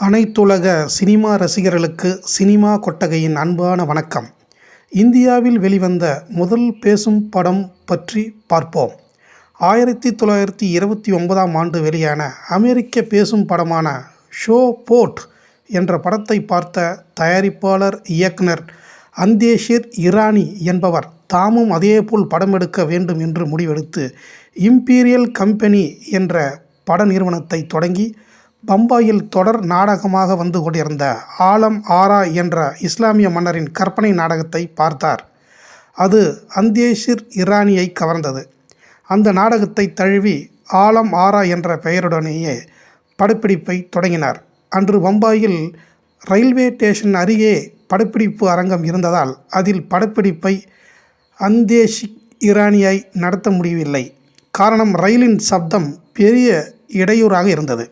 அனைத்துலக சினிமா ரசிகர்களுக்கு சினிமா கொட்டகையின் அன்பான வணக்கம். இந்தியாவில் வெளிவந்த முதல் பேசும் படம் பற்றி பார்ப்போம். 1929ஆம் ஆண்டு வெளியான அமெரிக்க பேசும் படமான ஷோ போட் என்ற படத்தை பார்த்த தயாரிப்பாளர் இயக்குனர் அந்தேஷிர் இரானி என்பவர் தாமும் அதேபோல் படம் எடுக்க வேண்டும் என்று முடிவெடுத்து இம்பீரியல் கம்பெனி என்ற பட நிறுவனத்தை தொடங்கி பம்பாயில் தொடர் நாடகமாக வந்து கொண்டிருந்த ஆலம் ஆரா என்ற இஸ்லாமிய மன்னரின் கற்பனை நாடகத்தை பார்த்தார். அது அந்தேஷிர் இரானியை கவர்ந்தது. அந்த நாடகத்தை தழுவி ஆலம் ஆரா என்ற பெயருடனேயே படப்பிடிப்பை தொடங்கினார். அன்று பம்பாயில் ரயில்வே ஸ்டேஷன் அருகே படப்பிடிப்பு அரங்கம் இருந்ததால் அதில் படப்பிடிப்பை அந்தேஷிர் இரானியை நடத்த முடியவில்லை. காரணம், ரயிலின் சப்தம் பெரிய இடையூறாக இருந்தது.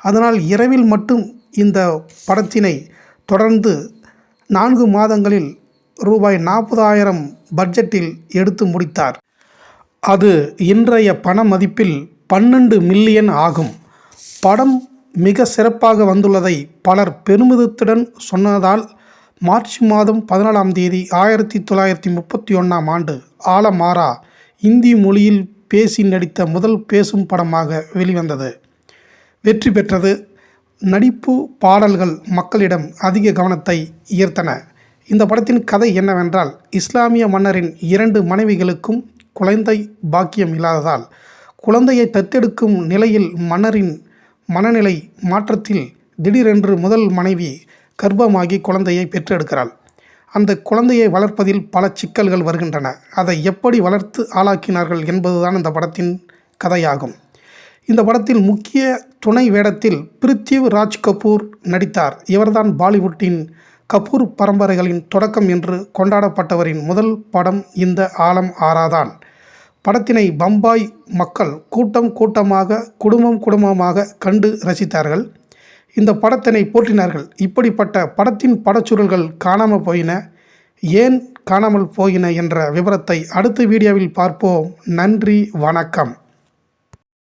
அதனால் இரவில் மட்டும் இந்த படத்தினை தொடர்ந்து 4 மாதங்களில் ரூபாய் 40,000 பட்ஜெட்டில் எடுத்து முடித்தார். அது இன்றைய பண மதிப்பில் 12 மில்லியன் ஆகும். படம் மிக சிறப்பாக வந்துள்ளதை பலர் பெருமிதத்துடன் சொன்னதால் மார்ச் மாதம் 14ஆம் தேதி 1931ஆம் ஆண்டு ஆலம் ஆரா இந்தி மொழியில் பேசி நடித்த முதல் பேசும் படமாக வெளிவந்தது. வெற்றி பெற்றது. நடிப்பு, பாடல்கள் மக்களிடம் அதிக கவனத்தை ஈர்த்தன. இந்த படத்தின் கதை என்னவென்றால், இஸ்லாமிய மன்னரின் 2 மனைவிகளுக்கும் குழந்தை பாக்கியம் இல்லாததால் குழந்தையை தத்தெடுக்கும் நிலையில் மன்னரின் மனநிலை மாற்றத்தில் திடீரென்று முதல் மனைவி கர்ப்பமாகி குழந்தையை பெற்றெடுக்கிறாள். அந்த குழந்தையை வளர்ப்பதில் பல சிக்கல்கள் வருகின்றன. அதை எப்படி வளர்த்து ஆளாக்கினார்கள் என்பதுதான் இந்த படத்தின் கதையாகும். இந்த படத்தில் முக்கிய துணை வேடத்தில் பிருத்திவி ராஜ் கபூர் நடித்தார். இவர்தான் பாலிவுட்டின் கபூர் பரம்பரைகளின் தொடக்கம் என்று கொண்டாடப்பட்டவரின் முதல் படம் இந்த ஆலம் ஆராதான். படத்தினை பம்பாய் மக்கள் கூட்டம் கூட்டமாக குடும்பமாக கண்டு ரசித்தார்கள். இந்த படத்தினை போற்றினார்கள். இப்படிப்பட்ட படத்தின் படச்சுருள்கள் காணாமல் போயின. ஏன் காணாமல் போயின என்ற விவரத்தை அடுத்த வீடியோவில் பார்ப்போம். நன்றி, வணக்கம்.